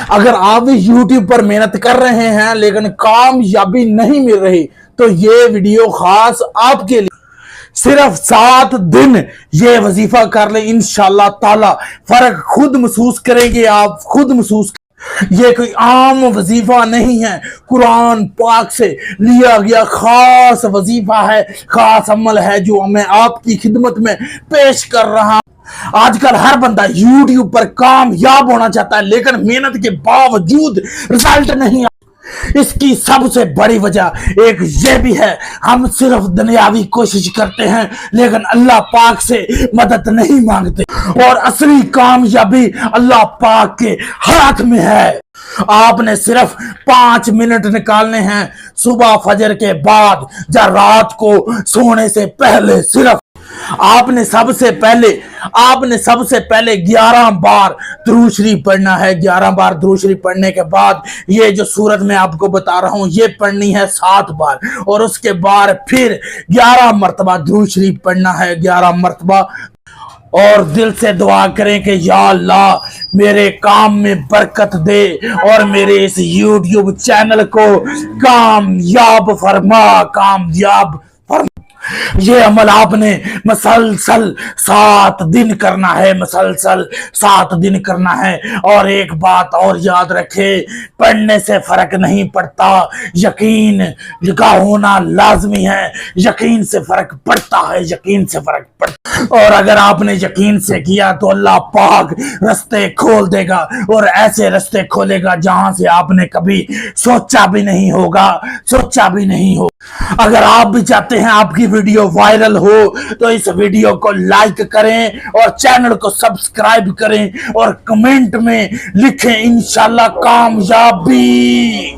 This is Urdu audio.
اگر آپ بھی یوٹیوب پر محنت کر رہے ہیں لیکن کامیابی نہیں مل رہی تو یہ ویڈیو خاص آپ کے لیے۔ صرف 7 دن یہ وظیفہ کر لیں، انشاءاللہ تعالی فرق خود محسوس کریں گے، آپ خود محسوس کریں۔ یہ کوئی عام وظیفہ نہیں ہے، قرآن پاک سے لیا گیا خاص وظیفہ ہے، خاص عمل ہے جو میں آپ کی خدمت میں پیش کر رہا ہوں۔ آج کل ہر بندہ یوٹیوب پر کامیاب ہونا چاہتا ہے لیکن محنت کے باوجود رزلٹ نہیں آتا۔ اس کی سب سے بڑی وجہ ایک یہ بھی ہے، ہم صرف دنیاوی کوشش کرتے ہیں لیکن اللہ پاک سے مدد نہیں مانگتے، اور اصلی کامیابی اللہ پاک کے ہاتھ میں ہے۔ آپ نے صرف 5 منٹ نکالنے ہیں صبح فجر کے بعد یا رات کو سونے سے پہلے۔ صرف آپ نے سب سے پہلے 11 بار درود شریف پڑھنا ہے۔ 11 بار درود شریف پڑھنے کے بعد یہ جو سورت میں آپ کو بتا رہا ہوں یہ پڑھنی ہے 7 بار، اور اس کے بعد پھر 11 مرتبہ درود شریف پڑھنا ہے، 11 مرتبہ، اور دل سے دعا کریں کہ یا اللہ میرے کام میں برکت دے اور میرے اس یوٹیوب چینل کو کامیاب فرما، کامیاب فرما۔ یہ عمل آپ نے مسلسل 7 دن کرنا ہے، مسلسل 7 دن کرنا ہے۔ اور ایک بات اور یاد رکھے، پڑھنے سے فرق نہیں پڑتا، یقین کا ہونا لازمی ہے، یقین سے فرق پڑتا ہے، یقین سے فرق پڑتا ہے۔ اور اگر آپ نے یقین سے کیا تو اللہ پاک رستے کھول دے گا، اور ایسے رستے کھولے گا جہاں سے آپ نے کبھی سوچا بھی نہیں ہوگا، سوچا بھی نہیں ہوگا۔ اگر آپ بھی چاہتے ہیں آپ کی ویڈیو وائرل ہو تو اس ویڈیو کو لائک کریں اور چینل کو سبسکرائب کریں اور کمنٹ میں لکھیں انشاءاللہ کامیابی۔